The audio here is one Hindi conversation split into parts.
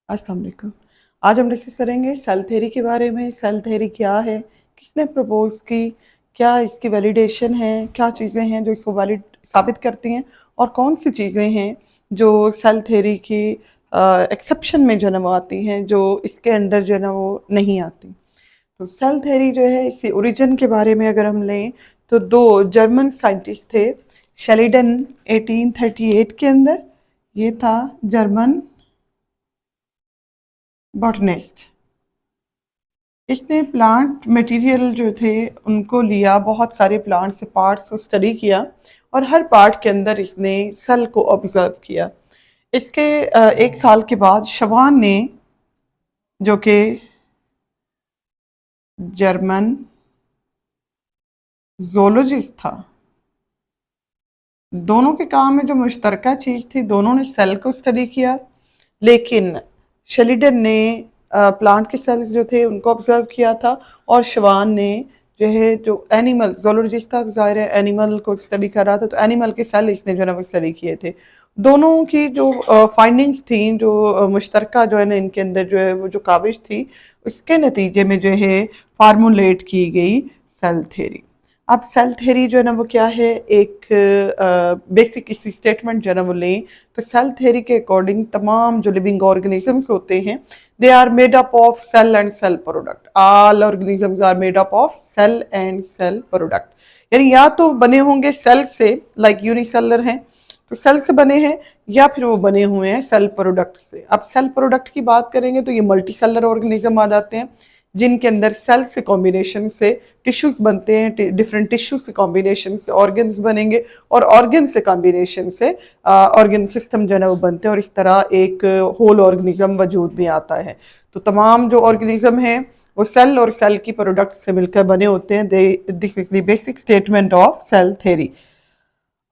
अस्सलाम वालेकुम। आज हम डिस्कस करेंगे सेल थ्योरी के बारे में। सेल थ्योरी क्या है, किसने प्रपोज की, क्या इसकी वैलिडेशन है, क्या चीज़ें हैं जो इसको वैलिड साबित करती हैं और कौन सी चीज़ें हैं जो सेल थ्योरी की एक्सेप्शन में जो है ना वो आती हैं, जो इसके अंडर जो है ना वो नहीं आती। तो सेल थ्योरी जो है, इसके ओरिजिन के बारे में अगर हम लें तो दो जर्मन साइंटिस्ट थे। शेलिडन 1838 के अंदर, ये था जर्मन बॉटनिस्ट। इसने प्लांट मटेरियल जो थे उनको लिया, बहुत सारे प्लांट से पार्ट्स को स्टडी किया और हर पार्ट के अंदर इसने सेल को ऑब्जर्व किया। इसके एक साल के बाद शवान ने, जो कि जर्मन जोलॉजिस्ट था, दोनों के काम में जो मुश्तरका चीज़ थी, दोनों ने सेल को स्टडी किया। लेकिन शेलिडन ने प्लांट के सेल्स जो थे उनको ऑब्जर्व किया था और शवान ने जो है, जो एनिमल जोलॉजिस्ट था, ज़ाहिर है एनिमल को स्टडी कर रहा था, तो एनिमल के सेल इसने जो है ना वो स्टडी किए थे। दोनों की जो फाइंडिंग्स थी, जो मुश्तरका जो है ना इनके अंदर जो है वो जो काविश थी, उसके नतीजे में जो है फार्मूलेट की गई सेल थ्योरी। अब सेल थ्योरी जो है ना वो क्या है, एक बेसिक इसी स्टेटमेंट जो है ना वो लें तो सेल थ्योरी के अकॉर्डिंग तमाम जो लिविंग ऑर्गेनिजम्स होते हैं, they are made up of cell and cell product. All organisms are made up of cell and cell product. यानी या तो बने होंगे सेल से, लाइक यूनिसेलर हैं तो सेल से बने हैं, या फिर वो बने हुए हैं सेल प्रोडक्ट से। अब सेल प्रोडक्ट की बात करेंगे तो ये मल्टी सेलर ऑर्गेनिज्म आ जाते हैं, जिनके अंदर सेल से कॉम्बिनेशन से टिश्यूज बनते हैं, डिफरेंट टिश्यू से कॉम्बिनेशन से ऑर्गन्स बनेंगे और ऑर्गन से कॉम्बिनेशन से ऑर्गन सिस्टम जो है ना वो बनते हैं और इस तरह एक होल ऑर्गेनिज्म वजूद में आता है। तो तमाम जो ऑर्गेनिज्म हैं वो सेल और सेल की प्रोडक्ट से मिलकर बने होते हैं। This is the basic statement of cell theory.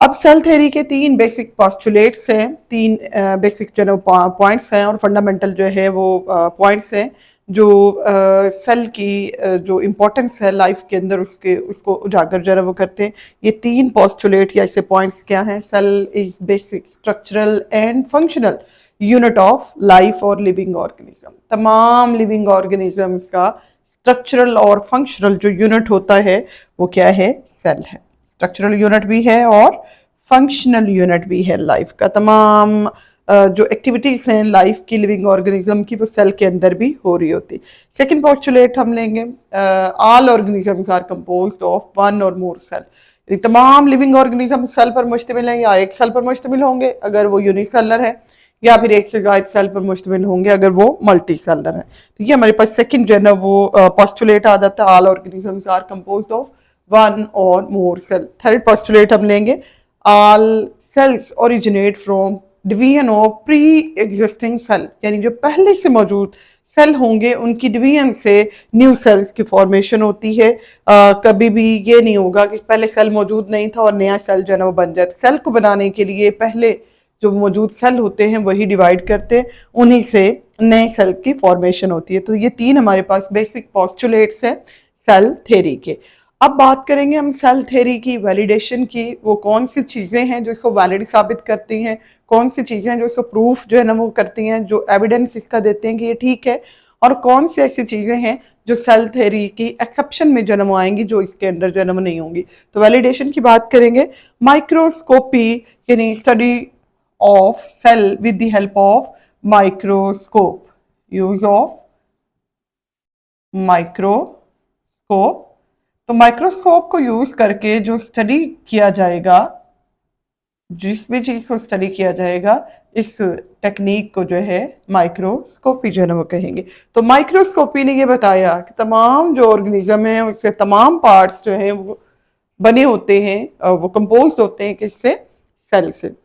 अब सेल थ्योरी के तीन बेसिक पॉस्टुलेट्स हैं, तीन बेसिक जो पॉइंट्स हैं और फंडामेंटल जो है वो पॉइंट्स हैं जो सेल की जो इम्पोर्टेंस है लाइफ के अंदर उसके उसको उजागर जो है वो करते हैं। ये तीन पॉस्टुलेट या ऐसे पॉइंट्स क्या हैं? Cell is basic structural and functional unit of life और लिविंग ऑर्गेनिज्म। तमाम लिविंग ऑर्गेनिजम्स का स्ट्रक्चरल और फंक्शनल जो यूनिट होता है वो क्या है? सेल है। स्ट्रक्चरल यूनिट भी है और फंक्शनल यूनिट भी है। लाइफ का तमाम जो एक्टिविटीज हैं लाइफ की, लिविंग ऑर्गेनिज्म की, वो सेल के अंदर भी हो रही होती। सेकंड पोस्टुलेट हम लेंगे, all organisms are composed of one or more cell. तमाम लिविंग ऑर्गेनिज्म सेल पर मुश्तमिल है, या एक सेल पर मुश्तमिल होंगे अगर वो यूनिसेलर है, या फिर एक से ज्यादा सेल पर मुश्तमिल होंगे अगर वो मल्टी सेलर है। तो ये हमारे पास सेकंड जो है ना वो पोस्टुलेट आ जाता है, all organisms are composed of one or more cell. Third postulate हम लेंगे, all cells originate from division of pre existing cell. यानी जो पहले से मौजूद सेल होंगे उनकी डिवीजन से न्यू सेल्स की फॉर्मेशन होती है। कभी भी ये नहीं होगा कि पहले सेल मौजूद नहीं था और नया सेल जो है ना वो बन जाए। सेल को बनाने के लिए पहले जो मौजूद सेल होते हैं वही डिवाइड करते हैं, उन्हीं से नए सेल की फॉर्मेशन होती है। तो ये तीन हमारे पास बेसिक पॉस्टुलेट्स हैं सेल थ्योरी के। अब बात करेंगे हम सेल थ्योरी की वैलिडेशन की। वो कौन सी चीज़ें हैं जो इसको वैलिड साबित करती हैं, कौन सी चीज़ें हैं जो इसको प्रूफ जो है ना वो करती हैं, जो एविडेंस इसका देते हैं कि ये ठीक है, और कौन सी ऐसी चीज़ें हैं जो सेल थ्योरी की एक्सेप्शन में जो है ना वो आएंगी, जो इसके अंदर जो है ना वो नहीं होंगी। तो वैलिडेशन की बात करेंगे, माइक्रोस्कोपी यानी study of cell with the help of microscope, use of microscope। तो माइक्रोस्कोप को यूज करके जो स्टडी किया जाएगा, जिस भी चीज को स्टडी किया जाएगा, इस टेक्निक को जो है माइक्रोस्कोपी जो है ना वो कहेंगे। तो माइक्रोस्कोपी ने ये बताया कि तमाम जो ऑर्गेनिज्म है उसके तमाम पार्ट्स जो है वो बने होते हैं, वो कंपोज होते हैं किससे? सेल से।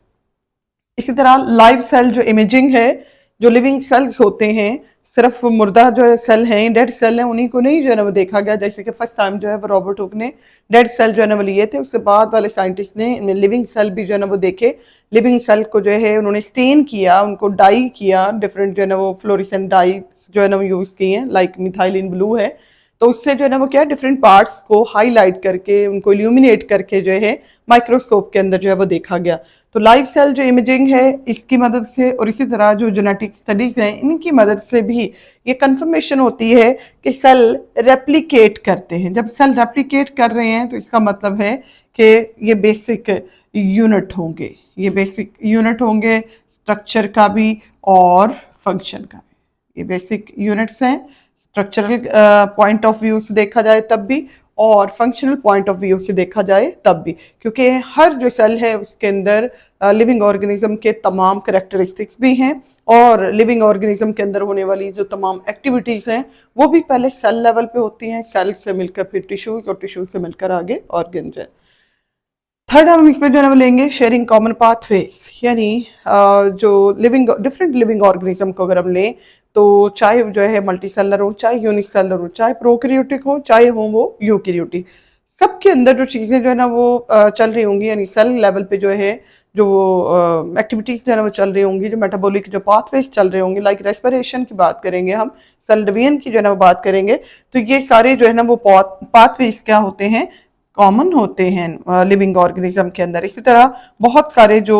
इसी तरह लाइव सेल जो इमेजिंग है, जो लिविंग सेल्स होते हैं, सिर्फ मुर्दा जो है सेल हैं, डेड सेल हैं, उन्हीं को नहीं जो है ना वो देखा गया। जैसे कि फर्स्ट टाइम जो है वो रॉबर्ट हुक ने डेड सेल जो है ना वो लिए थे, उसके बाद वाले साइंटिस्ट ने लिविंग सेल भी जो है ना वो देखे। लिविंग सेल को जो है उन्होंने स्टेन किया, उनको डाई किया, डिफरेंट जो है ना वो फ्लोरिसेंट डाई जो है ना वो यूज किए हैं, लाइक मिथाइलिन ब्लू है। तो उससे जो है ना वो क्या, डिफरेंट पार्ट्स को हाईलाइट करके, उनको इल्यूमिनेट करके जो है माइक्रोस्कोप के अंदर जो है वो देखा गया। तो लाइव सेल जो इमेजिंग है इसकी मदद से और इसी तरह जो जेनेटिक स्टडीज हैं इनकी मदद से भी ये कंफर्मेशन होती है कि सेल रेप्लिकेट करते हैं। जब सेल रेप्लिकेट कर रहे हैं तो इसका मतलब है कि ये बेसिक यूनिट होंगे, ये बेसिक यूनिट होंगे स्ट्रक्चर का भी और फंक्शन का भी। ये बेसिक यूनिट्स हैं स्ट्रक्चरल पॉइंट ऑफ व्यू से देखा जाए तब भी और फंक्शनल पॉइंट ऑफ व्यू से देखा जाए तब भी, क्योंकि हर जो सेल है उसके अंदर लिविंग ऑर्गेनिज्म के तमाम करेक्टरिस्टिक्स भी हैं और लिविंग ऑर्गेनिज्म के अंदर होने वाली जो तमाम एक्टिविटीज़ हैं वो भी पहले सेल लेवल पे होती हैं, सेल से मिलकर फिर टिश्यूज और टिश्यूज से मिलकर आगे ऑर्गेन्स हैं। थर्ड हम इसमें जो है वो लेंगे शेयरिंग कॉमन पाथवेज, यानी जो लिविंग डिफरेंट लिविंग ऑर्गेनिज्म को अगर हम लें तो चाहे जो है मल्टी सेलर हो, चाहे यूनिसेलर हो, चाहे प्रोकैरियोटिक हो, चाहे हो वो यूकैरियोटिक, सबके अंदर जो चीज़ें जो है ना वो चल रही होंगी, यानी सेल लेवल पे जो है जो एक्टिविटीज़ जो है ना वो चल रही होंगी, जो मेटाबॉलिक जो पाथवेज चल रहे होंगे, लाइक रेस्पिरेशन की बात करेंगे हम, सेल डिवीजन की जो है ना वो बात करेंगे, तो ये सारे जो है ना वो पाथवेज क्या होते हैं, कॉमन होते हैं लिविंग ऑर्गेनिज्म के अंदर। इसी तरह बहुत सारे जो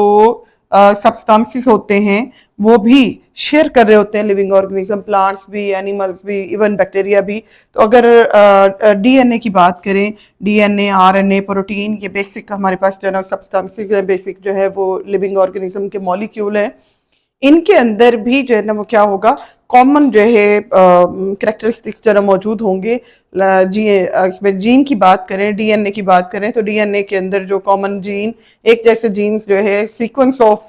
सब्सटेंसेस होते हैं वो भी शेयर कर रहे होते हैं लिविंग ऑर्गेनिज्म, प्लांट्स भी, एनिमल्स भी, इवन बैक्टीरिया भी। तो अगर डीएनए की बात करें, डीएनए, आरएनए, प्रोटीन, ये बेसिक हमारे पास जो है ना सब्सटेंसेस है, बेसिक जो है वो लिविंग ऑर्गेनिज्म के मॉलिक्यूल हैं। इनके अंदर भी जो है ना वो क्या होगा, कॉमन जो है करेक्टरिस्टिक्स जो है मौजूद होंगे। जी इसमें जीन की बात करें, डीएनए की बात करें तो डीएनए के अंदर जो कॉमन जीन, एक जैसे जीन्स जो है, सीक्वेंस ऑफ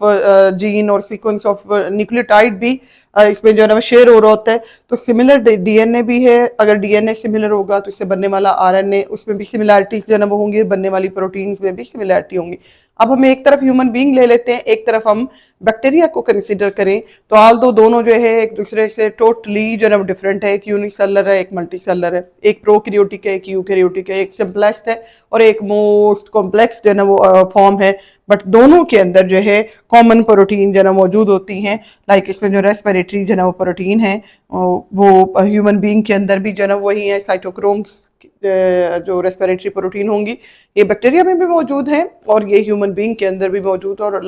जीन और सीक्वेंस ऑफ न्यूक्लियोटाइड भी इसमें जो है ना शेयर हो रहा होता है। तो सिमिलर डीएनए भी है, अगर डीएनए सिमिलर होगा तो इससे बनने वाला आरएनए, उसमें भी सिमिलैरिटीज जो है ना वो होंगी, बनने वाली प्रोटीन्स में भी सिमिलैरिटी होंगी। अब हम एक तरफ ह्यूमन बीइंग ले लेते हैं, एक तरफ हम बैक्टीरिया को कंसीडर करें तो आल दो दोनों जो है एक दूसरे से टोटली जो है ना डिफरेंट है, एक यूनिसेलर है, एक मल्टीसेलर है, एक प्रोकैरियोटिक है, एक यूकैरियोटिक है, एक सिंपलेस्ट है और एक मोस्ट कॉम्प्लेक्स जो है ना वो फॉर्म है। बट दोनों के अंदर जो है कॉमन प्रोटीन जो है ना मौजूद होती हैं, लाइक इसमें जो रेस्पिरेटरी जो है ना वो प्रोटीन है, वो ह्यूमन बीइंग के अंदर भी जो है ना वही है, साइटोक्रोम्स जो रेस्पिरेटरी प्रोटीन होंगी, ये बैक्टीरिया में भी मौजूद है और ये ह्यूमन बीइंग के अंदर भी मौजूद है। और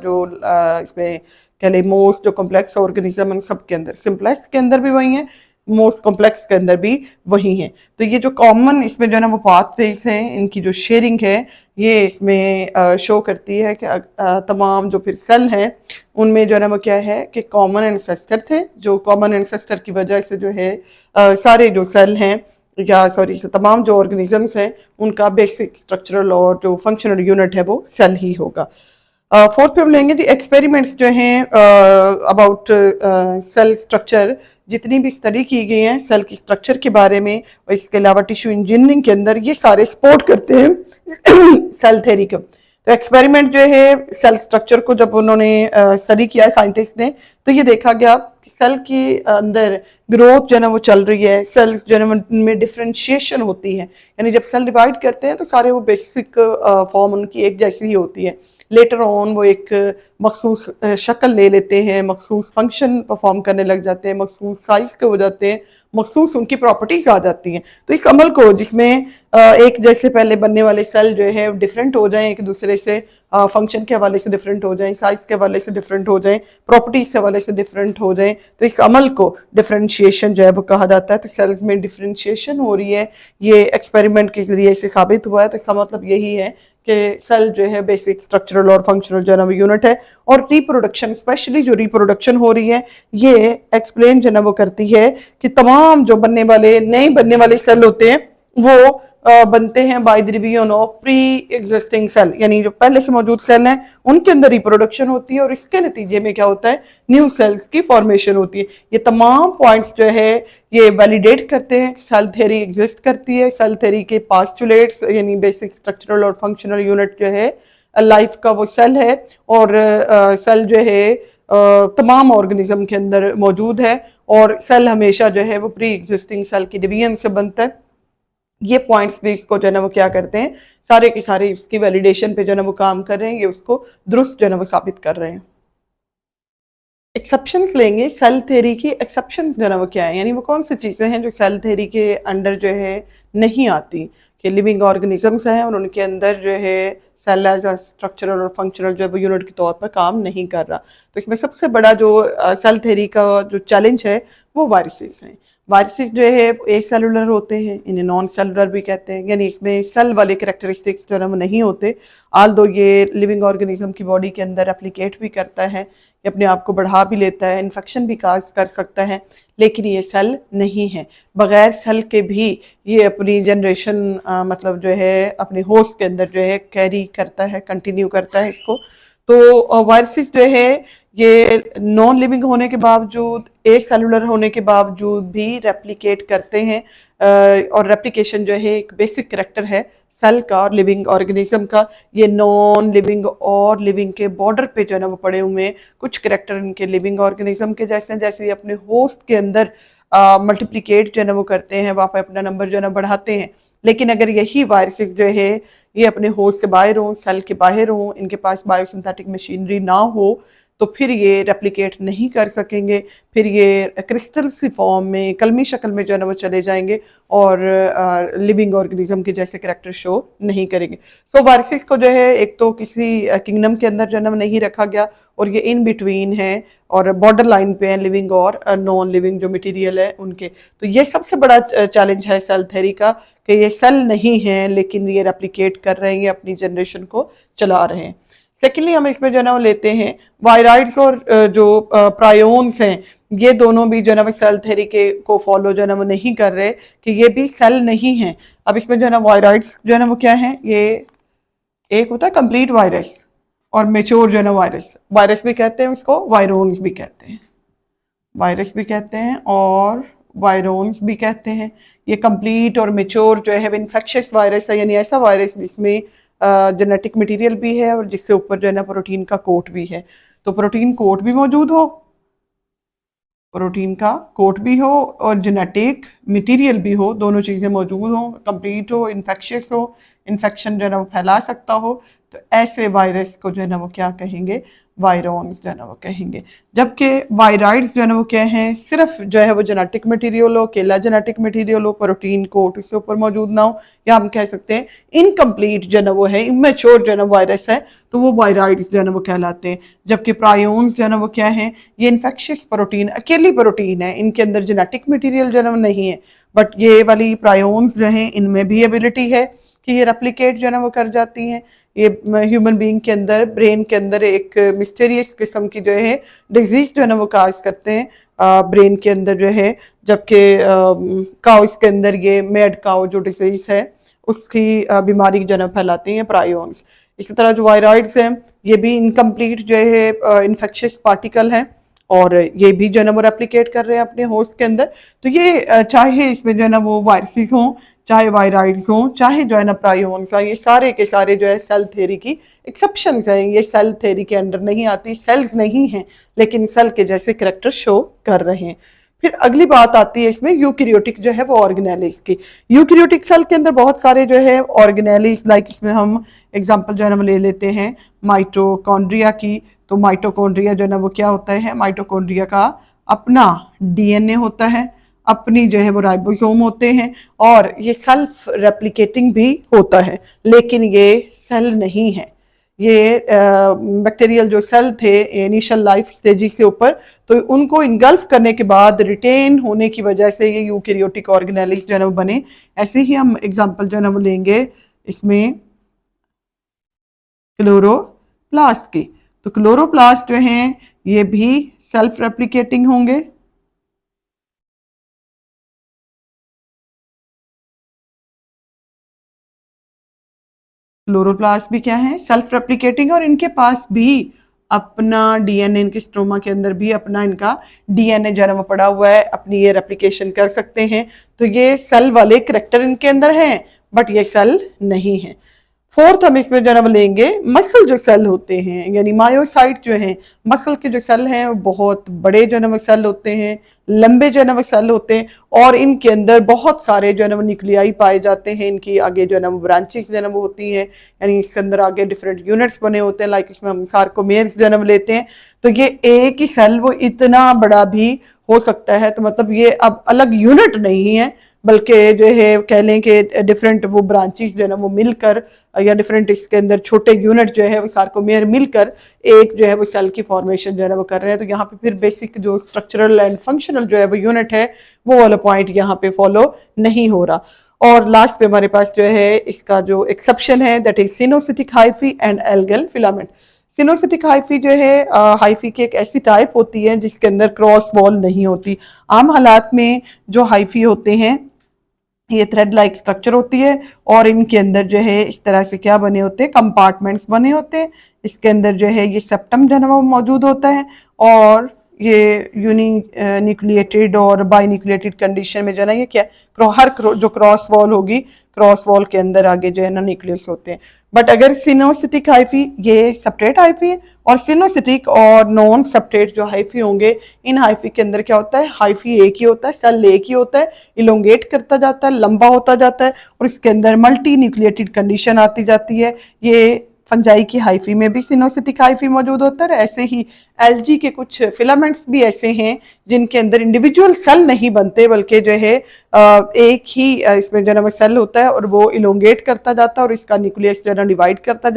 जो इसमें कह लें मोस्ट जो कॉम्प्लेक्स ऑर्गेनिज्म है सबके अंदर, सिंपलेक्स के अंदर भी वही है, मोस्ट कॉम्प्लेक्स के अंदर भी वही है। तो ये जो कॉमन इसमें जो है ना वो पाथवेज हैं, इनकी जो शेयरिंग है ये इसमें शो करती है कि तमाम जो फिर सेल हैं उनमें जो है ना वो क्या है कि कॉमन एंसेस्टर थे, जो कॉमन एंसेस्टर की वजह से जो है सारे जो सेल हैं या सॉरी तमाम जो ऑर्गेनिजम्स हैं उनका बेसिक स्ट्रक्चरल और जो फंक्शनल यूनिट है वो सेल ही होगा। फोर्थ पे हम लेंगे जी एक्सपेरिमेंट्स जो हैं अबाउट सेल स्ट्रक्चर, जितनी भी स्टडी की गई हैं सेल की स्ट्रक्चर के बारे में और इसके अलावा टिश्यू इंजीनियरिंग के अंदर, ये सारे सपोर्ट करते हैं सेल थ्योरी को। तो एक्सपेरिमेंट जो है सेल स्ट्रक्चर को जब उन्होंने स्टडी किया साइंटिस्ट ने, तो ये देखा गया कि सेल के अंदर ग्रोथ जो है ना वो चल रही है, सेल्स जो है ना में डिफ्रेंशिएशन होती है, यानी जब सेल डिवाइड करते हैं तो सारे वो बेसिक फॉर्म उनकी एक जैसी ही होती है, लेटर ऑन वो एक मखसूस शक्ल ले लेते हैं, मखसूस फंक्शन परफॉर्म करने लग जाते हैं, मखसूस साइज के हो जाते हैं, मखसूस उनकी प्रॉपर्टीज आ जाती हैं। तो इस अमल को जिसमें एक जैसे पहले बनने वाले सेल जो है डिफरेंट हो जाएं एक दूसरे से, फंक्शन के हवाले से डिफरेंट हो जाएं, साइज के हवाले से डिफरेंट हो जाएं, प्रॉपर्टीज के हवाले से डिफरेंट हो जाएं, तो इस अमल को डिफरेंशिएशन जो है वो कहा जाता है। तो सेल्स में डिफरेंशिएशन हो रही है, ये एक्सपेरिमेंट के जरिए से साबित हुआ है। तो इसका मतलब यही है कि सेल जो है बेसिक स्ट्रक्चरल और फंक्शनल जो है ना वो यूनिट है। और रिप्रोडक्शन, स्पेशली जो रिप्रोडक्शन हो रही है ये एक्सप्लेन जो है ना वो करती है कि तमाम जो बनने वाले नए बनने वाले सेल होते हैं वो बनते हैं by the division of pre existing cell, यानी जो पहले से मौजूद सेल हैं उनके अंदर रिप्रोडक्शन होती है और इसके नतीजे में क्या होता है, न्यू सेल्स की फॉर्मेशन होती है। ये तमाम पॉइंट्स जो है ये वैलिडेट करते हैं सेल थ्योरी एग्जिस्ट करती है, सेल थ्योरी के पास्टुलेट्स यानी बेसिक स्ट्रक्चरल और फंक्शनल यूनिट जो है लाइफ का वो सेल है और सेल जो है तमाम ऑर्गेनिज्म के अंदर मौजूद है और सेल हमेशा जो है वो प्री एग्जिस्टिंग सेल की डिवीजन से बनता है। ये पॉइंट्स भी इसको जो है ना वो क्या करते हैं, सारे के सारे इसकी वैलिडेशन पे जो है ना वो काम कर रहे हैं, ये उसको दुरुस्त जो है ना वो साबित कर रहे हैं। एक्सेप्शंस लेंगे, सेल थ्योरी की एक्सेप्शंस जो है ना वो क्या है, यानी वो कौन सी चीज़ें हैं जो सेल थ्योरी के अंडर जो है नहीं आती। कि लिविंग ऑर्गेनिजम्स हैं और उनके अंदर जो है सेल एज अ स्ट्रक्चरल और फंक्शनल जो है वो यूनिट के तौर पर काम नहीं कर रहा। तो इसमें सबसे बड़ा जो सेल थ्योरी का जो चैलेंज है वो वायरसेस हैं। वायरसेस जो है एक सेलुलर होते हैं, इन्हें नॉन सेलुलर भी कहते हैं, यानी इसमें सेल वाले कैरेक्टरिस्टिक्स जो है वो नहीं होते। आल दो ये लिविंग ऑर्गेनिज्म की बॉडी के अंदर एप्लीकेट भी करता है, ये अपने आप को बढ़ा भी लेता है, इन्फेक्शन भी काज कर सकता है, लेकिन ये सेल नहीं है। बगैर सेल के भी ये अपनी जनरेशन मतलब जो है अपने होस्ट के अंदर जो है कैरी करता है, कंटिन्यू करता है इसको। तो वायरसेस जो है ये नॉन लिविंग होने के बावजूद, एक सेलुलर होने के बावजूद भी रेप्लिकेट करते हैं। और रेप्लिकेशन जो है एक बेसिक करैक्टर है सेल का और लिविंग ऑर्गेनिज्म का। ये नॉन लिविंग और लिविंग के बॉर्डर पे जो है ना वो पड़े हुए हैं। कुछ करैक्टर इनके लिविंग ऑर्गेनिज्म के जैसे हैं, जैसे अपने होस्ट के अंदर मल्टीप्लिकेट जो है ना वो करते हैं, वहाँ पे अपना नंबर जो है ना बढ़ाते हैं। लेकिन अगर यही वायरसेस जो है ये अपने होस्ट से बाहर हों, सेल के बाहर हों, इनके पास बायोसिंथेटिक मशीनरी ना हो, तो फिर ये रेप्लिकेट नहीं कर सकेंगे। फिर ये क्रिस्टल सी फॉर्म में, कलमी शक्ल में जो है ना वो चले जाएंगे और लिविंग ऑर्गेनिज्म के जैसे करैक्टर शो नहीं करेंगे। सो वायरसेस को जो है एक तो किसी किंगडम के अंदर जो है ना नहीं रखा गया, और ये इन बिटवीन है और बॉर्डर लाइन पे है लिविंग और नॉन लिविंग जो मटेरियल है उनके। तो ये सबसे बड़ा चैलेंज है सेल थ्योरी का, कि ये सेल नहीं है लेकिन ये रेप्लिकेट कर रहे हैं, अपनी जनरेशन को चला रहे हैं। सेकेंडली हम इसमें जो है ना वो लेते हैं वायराइड्स और जो प्रायोन्स हैं, ये दोनों भी जो है ना वो सेल थ्योरी के को फॉलो जो है ना वो नहीं कर रहे, कि ये भी सेल नहीं है। अब इसमें जो है ना वायराइड्स जो है ना वो क्या है, ये एक होता है कंप्लीट वायरस और मेच्योर जो है ना वायरस, वायरस भी कहते हैं उसको, वायरोन्स भी कहते हैं, वायरस भी कहते हैं और वायरोन्स भी कहते हैं। ये कंप्लीट और मेच्योर जो है इन्फेक्शियस वायरस है, यानी ऐसा वायरस जिसमें जेनेटिक मटेरियल भी है और जिससे ऊपर जो है ना प्रोटीन का कोट भी है। तो प्रोटीन कोट भी मौजूद हो, प्रोटीन का कोट भी हो और जेनेटिक मटेरियल भी हो, दोनों चीज़ें मौजूद हो, कंप्लीट हो, इन्फेक्शियस हो, इन्फेक्शन जो है ना वो फैला सकता हो, तो ऐसे वायरस को जो है ना वो क्या कहेंगे, वायरोन्स जो है ना वो कहेंगे। जबकि वायराइड्स जो है ना वो क्या है, सिर्फ जो है वो जेनेटिक मटेरियल हो, केला जेनेटिक मटेरियल हो, प्रोटीन कोट उसके ऊपर मौजूद ना हो, या हम कह सकते हैं इनकम्प्लीट जो है ना वो है, इमेच्योर जो है ना वायरस है, तो वो वायराइड्स जो है ना वो कहलाते हैं। जबकि प्रायोन्स जो है ना वो क्या है, ये इन्फेक्शियस प्रोटीन, अकेली प्रोटीन है, इनके अंदर जेनेटिक मटेरियल जो है ना वो नहीं है, बट ये वाली प्रायोन्स जो हैं इनमें भी एबिलिटी है कि ये रेप्लिकेट जो है ना वो कर जाती हैं। ये ह्यूमन बीइंग के अंदर, ब्रेन के अंदर एक मिस्टीरियस किस्म की जो है डिजीज जो है ना वो काज करते हैं ब्रेन के अंदर जो है। जबकि काउस के अंदर ये मेड काउ जो डिजीज है उसकी बीमारी जो है ना फैलाती हैं प्रायोन्स। इसी तरह जो वायराइड्स हैं ये भी इनकम्प्लीट जो है इन्फेक्शियस पार्टिकल हैं, और ये भी जो है ना वो रेप्लिकेट कर रहे हैं अपने होस्ट के अंदर। तो ये चाहे इसमें जो है ना वो वायरसेस हों, चाहे वायराइड्स हों, चाहे जो है ना प्रायोन्स हैं, ये सारे के सारे जो है सेल थ्योरी की एक्सेप्शंस हैं। ये सेल थ्योरी के अंडर नहीं आती, सेल्स नहीं हैं लेकिन सेल के जैसे करैक्टर शो कर रहे हैं। फिर अगली बात आती है इसमें यूकैरियोटिक जो है वो ऑर्गेनेलिज की। यूकैरियोटिक सेल के अंदर बहुत सारे जो है ऑर्गेनेलिज, लाइक इसमें हम एग्जांपल जो है ना वो ले लेते हैं माइटोकॉन्ड्रिया की। तो माइटोकॉन्ड्रिया जो है ना वो क्या होता है, माइटोकॉन्ड्रिया का अपना डीएनए होता है, अपनी जो है वो राइबोसोम होते हैं, और ये सेल्फ रेप्लिकेटिंग भी होता है, लेकिन ये सेल नहीं है। ये बैक्टीरियल जो सेल थे इनिशियल लाइफ स्टेज से ऊपर, तो उनको इनगल्फ करने के बाद रिटेन होने की वजह से ये यूकैरियोटिक ऑर्गेनेलिज जो है ना वो बने। ऐसे ही हम एग्जांपल जो है ना वो लेंगे इसमें क्लोरोप्लास्ट की। तो क्लोरोप्लास्ट जो हैं ये भी सेल्फ रेप्लिकेटिंग होंगे, क्लोरोप्लास्ट भी क्या है, सेल्फ रेप्लिकेटिंग, और इनके पास भी अपना डीएनए, इनके स्ट्रोमा के अंदर भी अपना इनका डीएनए जो है वो पड़ा हुआ है, अपनी ये रेप्लिकेशन कर सकते हैं। तो ये सेल वाले करैक्टर इनके अंदर हैं, बट ये सेल नहीं है। फोर्थ हम इसमें जो है वो लेंगे मसल जो सेल होते हैं, यानी मायोसाइट जो हैं, मसल के जो सेल हैं वो बहुत बड़े जो है वो सेल होते हैं, लंबे जो है वो सेल होते हैं, और इनके अंदर बहुत सारे जो है वो न्यूक्लियाई पाए जाते हैं। इनकी आगे जो है ना वो ब्रांचेस जो है वो होती हैं, यानी इसके अंदर आगे डिफरेंट यूनिट्स बने होते हैं, लाइक इसमें हम सार्कोमेर्स जो है वो लेते हैं। तो ये एक ही सेल वो इतना बड़ा भी हो सकता है, तो मतलब ये अब अलग यूनिट नहीं है, बल्कि जो है कह लें कि डिफरेंट वो ब्रांचेस जो है ना वो मिलकर या डिफरेंट इसके अंदर छोटे यूनिट जो है वो सार्कोमेयर मिलकर एक जो है वो सेल की फॉर्मेशन जो है ना वो कर रहे हैं। तो यहाँ पे फिर बेसिक जो स्ट्रक्चरल एंड फंक्शनल जो है वो यूनिट है वो वाला पॉइंट यहाँ पे फॉलो नहीं हो रहा। और लास्ट पे हमारे पास जो है इसका जो एक्सेप्शन है that is coenocytic hyphae and algal filament. Coenocytic hyphae जो है हाइफी की एक ऐसी टाइप होती है जिसके अंदर क्रॉस वॉल नहीं होती। आम हालात में जो हाइफी होते हैं ये थ्रेड लाइक स्ट्रक्चर होती है और इनके अंदर जो है इस तरह से क्या बने होते हैं, कंपार्टमेंट्स बने होते हैं। इसके अंदर जो है ये सेप्टम जो है वो मौजूद होता है और ये यूनी न्यूक्लिएटेड और बाई न्यूक्लिएटेड कंडीशन में जो है ना ये क्या जो क्रॉस वॉल होगी क्रॉस वॉल के अंदर आगे जो है ना न्यूक्लियस होते हैं। बट अगर सिनोसिटिक हाइफी ये सेपरेट हाइफी है और सिनोसिटिक और नॉन सेपरेट जो हाइफी होंगे इन हाइफी के अंदर क्या होता है, हाइफी एक ही होता है, सेल एक ही होता है, इलोंगेट करता जाता है, लंबा होता जाता है और इसके अंदर मल्टी न्यूक्लिएटेड कंडीशन आती जाती है। ये फंजाई की हाइफी में भी सिनोसिटिक हाइफी मौजूद होता है। ऐसे ही एल्गी के कुछ फिलामेंट्स भी ऐसे हैं जिनके अंदर इंडिविजुअल सेल नहीं बनते बल्कि जो है एक ही इसमें जो है सेल होता है और वो इलोंगेट करता जाता है और इसका न्यूक्लियस जो है डिवाइड करता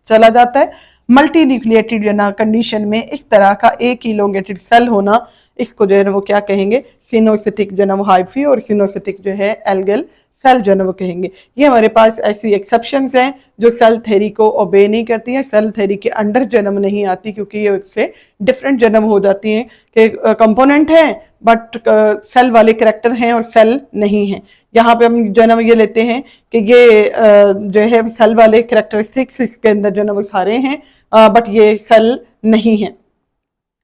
चला जाता है। मल्टी न्यूक्लिएटेड जो ना कंडीशन में इस तरह का एक इलोंगेटेड सेल होना इसको जो है वो क्या कहेंगे, सिनोसिटिक जो है वो हाइफी और सिनोसिटिक जो है एल्गल सेल जो है वो कहेंगे। ये हमारे पास ऐसी एक्सेप्शंस हैं जो सेल थ्योरी को ओबे नहीं करती हैं, सेल थ्योरी के अंडर जन्म नहीं आती क्योंकि ये उससे डिफरेंट जन्म हो जाती हैं कि कंपोनेंट हैं बट सेल वाले करेक्टर हैं और सेल नहीं हैं। यहाँ पे हम जो है ना ये लेते हैं कि ये जो है सेल वाले करेक्टरिस्टिक्स इसके अंदर जो है ना वो सारे हैं बट ये सेल नहीं है।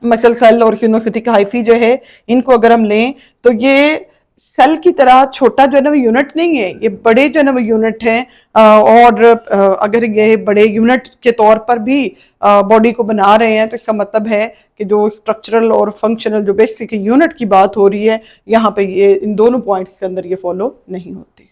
मसल सेल और सिनोसिटिक हाइफी जो है इनको अगर हम लें तो ये सेल की तरह छोटा जो है ना वो यूनिट नहीं है, ये बड़े जो है ना वो यूनिट है और अगर ये बड़े यूनिट के तौर पर भी बॉडी को बना रहे हैं तो इसका मतलब है कि जो स्ट्रक्चरल और फंक्शनल जो बेसिक यूनिट की बात हो रही है यहाँ पे ये इन दोनों पॉइंट्स के अंदर ये फॉलो नहीं होती।